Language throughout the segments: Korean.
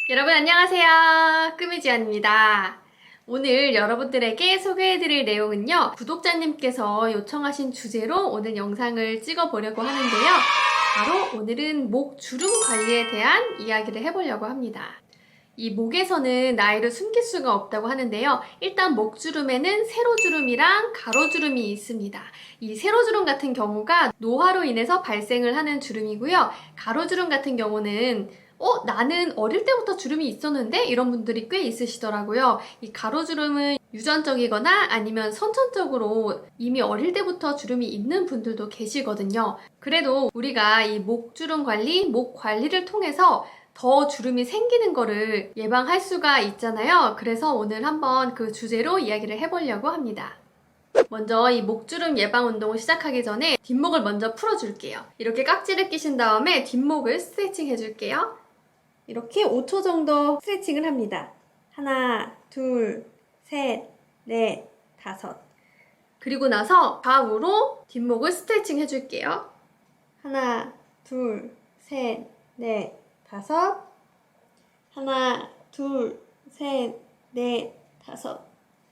여러분 안녕하세요. 끄미지안입니다. 오늘 여러분들에게 소개해드릴 내용은요, 구독자님께서 요청하신 주제로 오늘 영상을 찍어보려고 하는데요, 바로 오늘은 목 주름 관리에 대한 이야기를 해보려고 합니다. 이 목에서는 나이를 숨길 수가 없다고 하는데요, 일단 목주름에는 세로주름이랑 가로주름이 있습니다. 이 세로주름 같은 경우가 노화로 인해서 발생을 하는 주름이고요, 가로주름 같은 경우는 나는 어릴 때부터 주름이 있었는데? 이런 분들이 꽤 있으시더라고요. 이 가로주름은 유전적이거나 아니면 선천적으로 이미 어릴 때부터 주름이 있는 분들도 계시거든요. 그래도 우리가 이 목주름 관리, 목 관리를 통해서 더 주름이 생기는 거를 예방할 수가 있잖아요. 그래서 오늘 한번 그 주제로 이야기를 해보려고 합니다. 먼저 이 목주름 예방 운동을 시작하기 전에 뒷목을 먼저 풀어줄게요. 이렇게 깍지를 끼신 다음에 뒷목을 스트레칭 해줄게요. 이렇게 5초 정도 스트레칭을 합니다. 하나, 둘, 셋, 넷, 다섯. 그리고 나서 좌우로 뒷목을 스트레칭 해줄게요. 하나, 둘, 셋, 넷, 다섯. 하나, 둘, 셋, 넷, 다섯.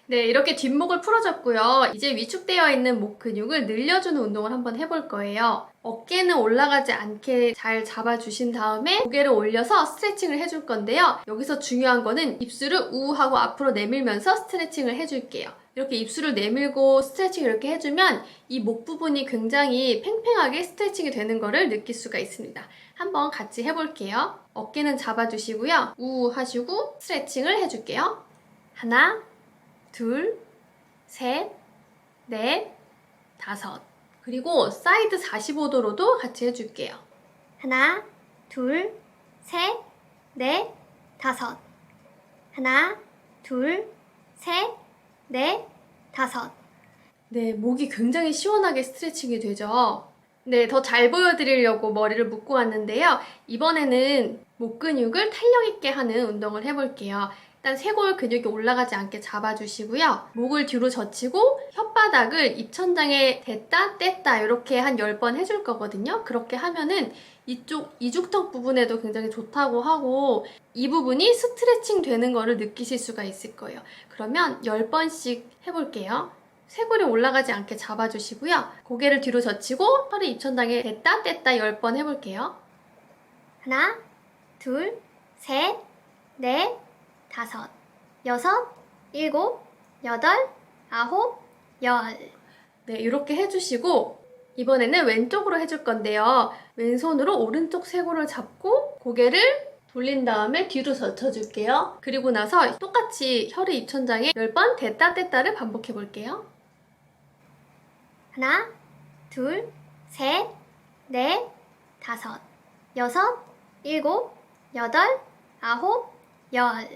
네, 이렇게 뒷목을 풀어줬고요. 이제 위축되어 있는 목 근육을 늘려주는 운동을 한번 해볼 거예요. 어깨는 올라가지 않게 잘 잡아주신 다음에 고개를 올려서 스트레칭을 해줄 건데요. 여기서 중요한 거는 입술을 우하고 앞으로 내밀면서 스트레칭을 해줄게요. 이렇게 입술을 내밀고 스트레칭을 이렇게 해주면 이 목 부분이 굉장히 팽팽하게 스트레칭이 되는 거를 느낄 수가 있습니다. 한번 같이 해볼게요. 어깨는 잡아주시고요. 우 하시고 스트레칭을 해줄게요. 하나, 둘, 셋, 넷, 다섯. 그리고 사이드 45도로도 같이 해줄게요. 하나, 둘, 셋, 넷, 다섯. 하나, 둘, 셋, 넷, 다섯. 네, 목이 굉장히 시원하게 스트레칭이 되죠. 네, 더 잘 보여드리려고 머리를 묶고 왔는데요. 이번에는 목 근육을 탄력 있게 하는 운동을 해볼게요. 일단 쇄골 근육이 올라가지 않게 잡아주시고요. 목을 뒤로 젖히고 혓바닥을 입천장에 댔다 뗐다 이렇게 한 10번 해줄 거거든요. 그렇게 하면은 이쪽 이중턱 부분에도 굉장히 좋다고 하고 이 부분이 스트레칭 되는 거를 느끼실 수가 있을 거예요. 그러면 10번씩 해볼게요. 쇄골이 올라가지 않게 잡아주시고요. 고개를 뒤로 젖히고 혀를 입천장에 댔다 뗐다 10번 해볼게요. 하나, 둘, 셋, 넷, 다섯, 여섯, 일곱, 여덟, 아홉, 열. 네, 이렇게 해주시고 이번에는 왼쪽으로 해줄 건데요. 왼손으로 오른쪽 쇄골을 잡고 고개를 돌린 다음에 뒤로 젖혀줄게요. 그리고 나서 똑같이 혀를 입천장에 10번 댔다 뗐다를 반복해 볼게요. 하나, 둘, 셋, 넷, 다섯, 여섯, 일곱, 여덟, 아홉, 열.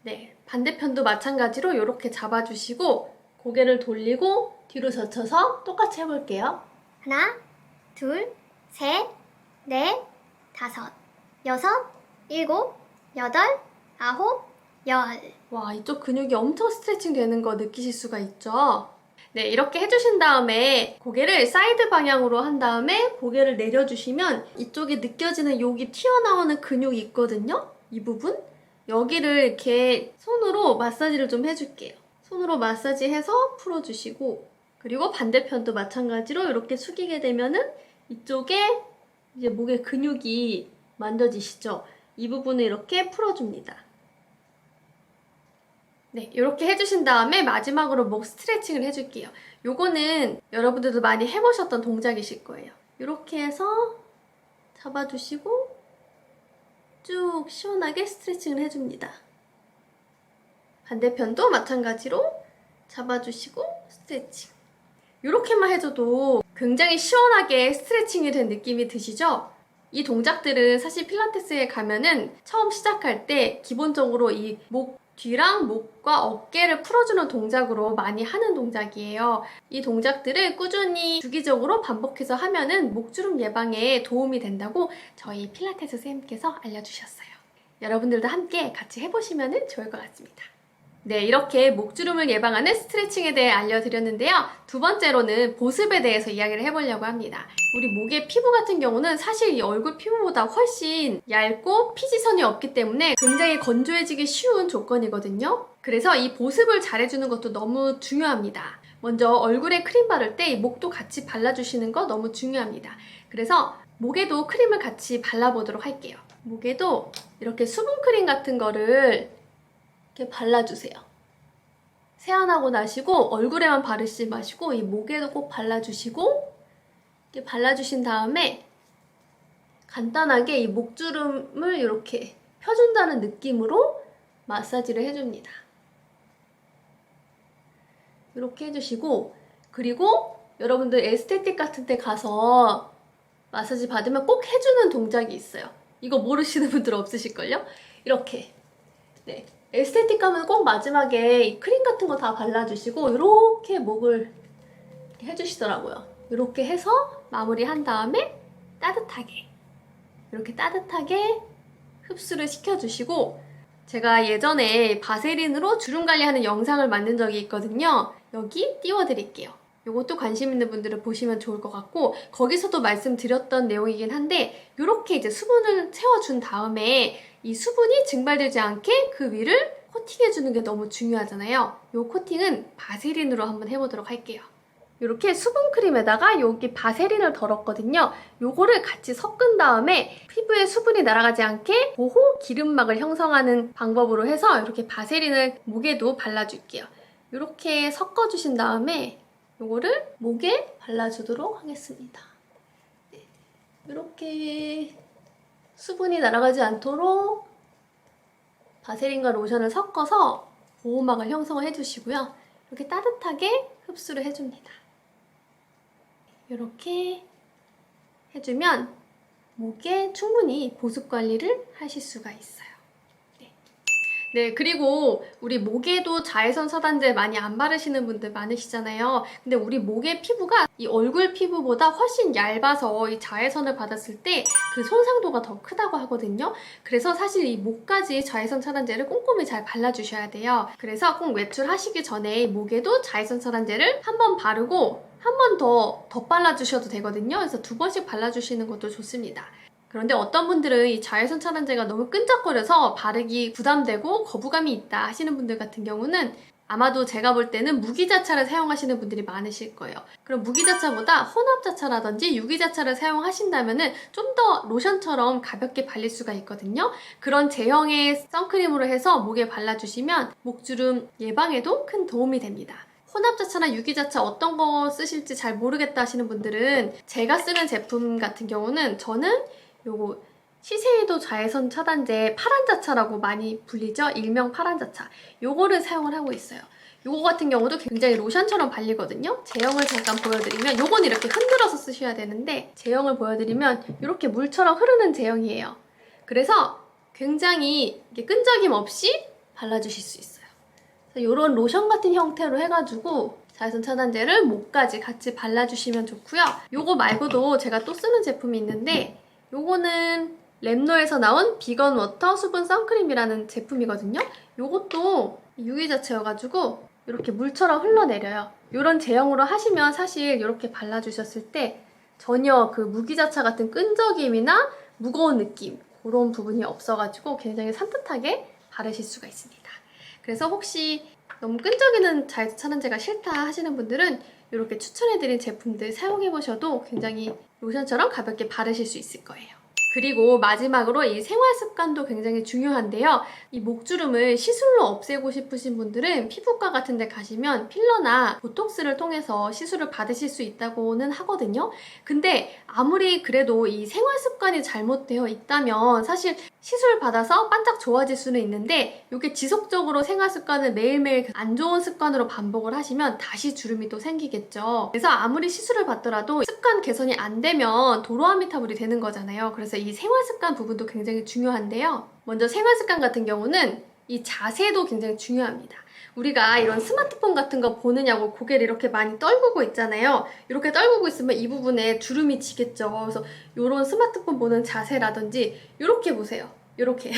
네, 반대편도 마찬가지로 이렇게 잡아주시고 고개를 돌리고 뒤로 젖혀서 똑같이 해볼게요. 하나, 둘, 셋, 넷, 다섯, 여섯, 일곱, 여덟, 아홉, 열. 와, 이쪽 근육이 엄청 스트레칭 되는 거 느끼실 수가 있죠? 네, 이렇게 해주신 다음에 고개를 사이드 방향으로 한 다음에 고개를 내려주시면 이쪽에 느껴지는 여기 튀어나오는 근육이 있거든요? 이 부분? 여기를 이렇게 손으로 마사지를 좀 해줄게요. 손으로 마사지해서 풀어주시고 그리고 반대편도 마찬가지로 이렇게 숙이게 되면은 이쪽에 이제 목의 근육이 만져지시죠? 이 부분을 이렇게 풀어줍니다. 네, 이렇게 해주신 다음에 마지막으로 목 스트레칭을 해줄게요. 요거는 여러분들도 많이 해보셨던 동작이실 거예요. 이렇게 해서 잡아주시고 쭉 시원하게 스트레칭을 해줍니다. 반대편도 마찬가지로 잡아주시고 스트레칭. 이렇게만 해줘도 굉장히 시원하게 스트레칭이 된 느낌이 드시죠? 이 동작들은 사실 필라테스에 가면은 처음 시작할 때 기본적으로 이 목 뒤랑 목과 어깨를 풀어주는 동작으로 많이 하는 동작이에요. 이 동작들을 꾸준히 주기적으로 반복해서 하면은 목주름 예방에 도움이 된다고 저희 필라테스 선생님께서 알려주셨어요. 여러분들도 함께 같이 해보시면 좋을 것 같습니다. 네, 이렇게 목주름을 예방하는 스트레칭에 대해 알려드렸는데요. 두 번째로는 보습에 대해서 이야기를 해보려고 합니다. 우리 목의 피부 같은 경우는 사실 이 얼굴 피부보다 훨씬 얇고 피지선이 없기 때문에 굉장히 건조해지기 쉬운 조건이거든요. 그래서 이 보습을 잘해주는 것도 너무 중요합니다. 먼저 얼굴에 크림 바를 때 이 목도 같이 발라주시는 거 너무 중요합니다. 그래서 목에도 크림을 같이 발라보도록 할게요. 목에도 이렇게 수분크림 같은 거를 이렇게 발라주세요. 세안하고 나시고 얼굴에만 바르지 마시고 이 목에도 꼭 발라주시고 이렇게 발라주신 다음에 간단하게 이 목주름을 이렇게 펴준다는 느낌으로 마사지를 해줍니다. 이렇게 해주시고, 그리고 여러분들 에스테틱 같은 데 가서 마사지 받으면 꼭 해주는 동작이 있어요. 이거 모르시는 분들 없으실걸요? 이렇게. 네. 에스테틱 가면 꼭 마지막에 이 크림 같은 거 다 발라주시고 이렇게 목을 해주시더라고요. 이렇게 해서 마무리한 다음에 따뜻하게 이렇게 따뜻하게 흡수를 시켜주시고, 제가 예전에 바세린으로 주름 관리하는 영상을 만든 적이 있거든요. 여기 띄워드릴게요. 이것도 관심 있는 분들은 보시면 좋을 것 같고, 거기서도 말씀드렸던 내용이긴 한데 이렇게 이제 수분을 채워준 다음에 이 수분이 증발되지 않게 그 위를 코팅해주는 게 너무 중요하잖아요. 이 코팅은 바세린으로 한번 해보도록 할게요. 이렇게 수분크림에다가 여기 바세린을 덜었거든요. 요거를 같이 섞은 다음에 피부에 수분이 날아가지 않게 보호 기름막을 형성하는 방법으로 해서 이렇게 바세린을 목에도 발라줄게요. 이렇게 섞어주신 다음에 요거를 목에 발라주도록 하겠습니다. 네. 이렇게 수분이 날아가지 않도록 바세린과 로션을 섞어서 보호막을 형성을 해주시고요. 이렇게 따뜻하게 흡수를 해줍니다. 이렇게 해주면 목에 충분히 보습 관리를 하실 수가 있어요. 네, 그리고 우리 목에도 자외선 차단제 많이 안 바르시는 분들 많으시잖아요. 근데 우리 목의 피부가 이 얼굴 피부보다 훨씬 얇아서 이 자외선을 받았을 때 그 손상도가 더 크다고 하거든요. 그래서 사실 이 목까지 자외선 차단제를 꼼꼼히 잘 발라주셔야 돼요. 그래서 꼭 외출하시기 전에 목에도 자외선 차단제를 한 번 바르고 한 번 더 발라주셔도 되거든요. 그래서 2번씩 발라주시는 것도 좋습니다. 그런데 어떤 분들은 이 자외선 차단제가 너무 끈적거려서 바르기 부담되고 거부감이 있다 하시는 분들 같은 경우는 아마도 제가 볼 때는 무기자차를 사용하시는 분들이 많으실 거예요. 그럼 무기자차보다 혼합자차라든지 유기자차를 사용하신다면 좀 더 로션처럼 가볍게 발릴 수가 있거든요. 그런 제형의 선크림으로 해서 목에 발라주시면 목주름 예방에도 큰 도움이 됩니다. 혼합자차나 유기자차 어떤 거 쓰실지 잘 모르겠다 하시는 분들은 제가 쓰는 제품 같은 경우는 저는 요거 시세이도 자외선 차단제 파란자차라고 많이 불리죠? 일명 파란자차. 요거를 사용을 하고 있어요. 요거 같은 경우도 굉장히 로션처럼 발리거든요. 제형을 잠깐 보여드리면 요건 이렇게 흔들어서 쓰셔야 되는데 제형을 보여드리면 이렇게 물처럼 흐르는 제형이에요. 그래서 굉장히 이렇게 끈적임 없이 발라주실 수 있어요. 이런 로션 같은 형태로 해가지고 자외선 차단제를 목까지 같이 발라주시면 좋고요. 요거 말고도 제가 또 쓰는 제품이 있는데 요거는 랩노에서 나온 비건 워터 수분 선크림이라는 제품이거든요. 요것도 유기자체여가지고 이렇게 물처럼 흘러내려요. 이런 제형으로 하시면 사실 이렇게 발라주셨을 때 전혀 그 무기자차 같은 끈적임이나 무거운 느낌 그런 부분이 없어가지고 굉장히 산뜻하게 바르실 수가 있습니다. 그래서 혹시 너무 끈적이는 자외선 차단제가 싫다 하시는 분들은 이렇게 추천해드린 제품들 사용해보셔도 굉장히 로션처럼 가볍게 바르실 수 있을 거예요. 그리고 마지막으로 이 생활 습관도 굉장히 중요한데요. 이 목주름을 시술로 없애고 싶으신 분들은 피부과 같은 데 가시면 필러나 보톡스를 통해서 시술을 받으실 수 있다고는 하거든요. 근데 아무리 그래도 이 생활 습관이 잘못되어 있다면 사실 시술 받아서 반짝 좋아질 수는 있는데 이게 지속적으로 생활 습관을 매일매일 안 좋은 습관으로 반복을 하시면 다시 주름이 또 생기겠죠. 그래서 아무리 시술을 받더라도 습관 개선이 안 되면 도로아미타불이 되는 거잖아요. 그래서 이 생활 습관 부분도 굉장히 중요한데요. 먼저 생활 습관 같은 경우는 이 자세도 굉장히 중요합니다. 우리가 이런 스마트폰 같은 거 보느냐고 고개를 이렇게 많이 떨구고 있잖아요. 이렇게 떨구고 있으면 이 부분에 주름이 지겠죠. 그래서 이런 스마트폰 보는 자세라든지 이렇게 보세요. 이렇게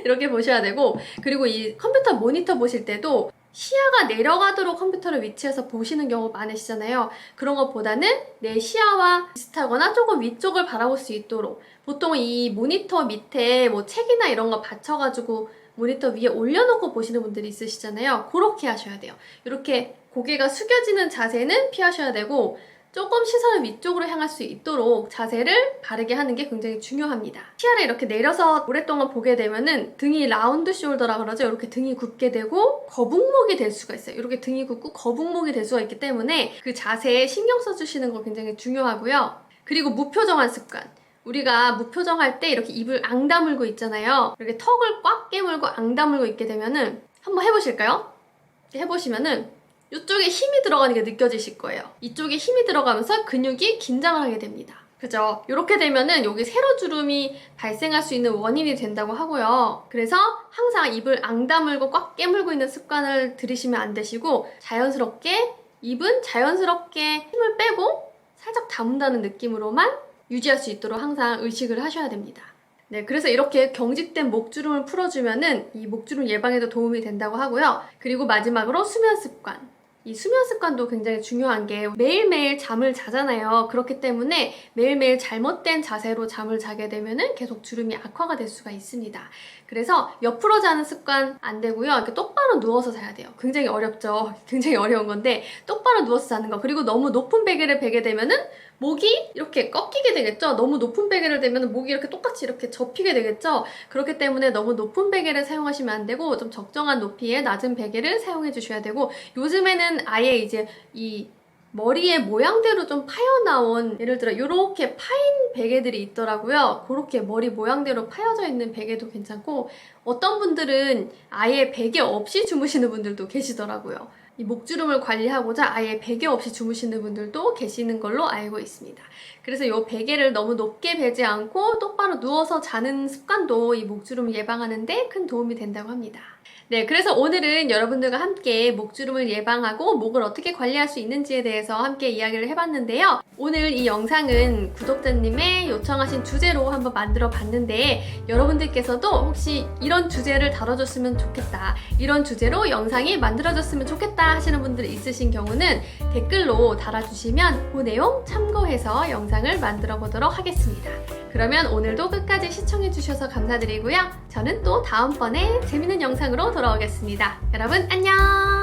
이렇게 보셔야 되고, 그리고 이 컴퓨터 모니터 보실 때도 시야가 내려가도록 컴퓨터를 위치해서 보시는 경우 많으시잖아요. 그런 것보다는 내 시야와 비슷하거나 조금 위쪽을 바라볼 수 있도록, 보통 이 모니터 밑에 뭐 책이나 이런 거 받쳐가지고 모니터 위에 올려놓고 보시는 분들이 있으시잖아요. 그렇게 하셔야 돼요. 이렇게 고개가 숙여지는 자세는 피하셔야 되고, 조금 시선을 위쪽으로 향할 수 있도록 자세를 바르게 하는 게 굉장히 중요합니다. 시야를 이렇게 내려서 오랫동안 보게 되면은 등이 라운드 숄더라 그러죠. 이렇게 등이 굽게 되고 거북목이 될 수가 있어요. 이렇게 등이 굽고 거북목이 될 수가 있기 때문에 그 자세에 신경 써주시는 거 굉장히 중요하고요. 그리고 무표정한 습관. 우리가 무표정할 때 이렇게 입을 앙 다물고 있잖아요. 이렇게 턱을 꽉 깨물고 앙 다물고 있게 되면은, 한번 해보실까요? 이렇게 해보시면은 이쪽에 힘이 들어가는 게 느껴지실 거예요. 이쪽에 힘이 들어가면서 근육이 긴장을 하게 됩니다. 그죠? 이렇게 되면은 여기 세로주름이 발생할 수 있는 원인이 된다고 하고요. 그래서 항상 입을 앙 다물고 꽉 깨물고 있는 습관을 들이시면 안 되시고, 자연스럽게 입은 자연스럽게 힘을 빼고 살짝 다문다는 느낌으로만 유지할 수 있도록 항상 의식을 하셔야 됩니다. 네, 그래서 이렇게 경직된 목주름을 풀어주면은 이 목주름 예방에도 도움이 된다고 하고요. 그리고 마지막으로 수면 습관. 이 수면 습관도 굉장히 중요한 게, 매일매일 잠을 자잖아요. 그렇기 때문에 매일매일 잘못된 자세로 잠을 자게 되면은 계속 주름이 악화가 될 수가 있습니다. 그래서 옆으로 자는 습관 안 되고요. 이렇게 똑바로 누워서 자야 돼요. 굉장히 어렵죠. 굉장히 어려운 건데, 똑바로 누워서 자는 거. 그리고 너무 높은 베개를 베게 되면은 목이 이렇게 꺾이게 되겠죠. 너무 높은 베개를 대면 목이 이렇게 똑같이 이렇게 접히게 되겠죠. 그렇기 때문에 너무 높은 베개를 사용하시면 안 되고, 좀 적정한 높이의 낮은 베개를 사용해 주셔야 되고, 요즘에는 아예 이제 이 머리의 모양대로 좀 파여나온, 예를 들어 이렇게 파인 베개들이 있더라고요. 그렇게 머리 모양대로 파여져 있는 베개도 괜찮고, 어떤 분들은 아예 베개 없이 주무시는 분들도 계시더라고요. 이 목주름을 관리하고자 아예 베개 없이 주무시는 분들도 계시는 걸로 알고 있습니다. 그래서 이 베개를 너무 높게 베지 않고 똑바로 누워서 자는 습관도 이 목주름을 예방하는 데 큰 도움이 된다고 합니다. 네, 그래서 오늘은 여러분들과 함께 목주름을 예방하고 목을 어떻게 관리할 수 있는지에 대해서 함께 이야기를 해봤는데요. 오늘 이 영상은 구독자님의 요청하신 주제로 한번 만들어 봤는데, 여러분들께서도 혹시 이런 주제를 다뤄줬으면 좋겠다, 이런 주제로 영상이 만들어졌으면 좋겠다 하시는 분들이 있으신 경우는 댓글로 달아주시면 그 내용 참고해서 영상을 만들어 보도록 하겠습니다. 그러면 오늘도 끝까지 시청해주셔서 감사드리고요. 저는 또 다음번에 재밌는 영상으로 돌아오겠습니다. 여러분 안녕!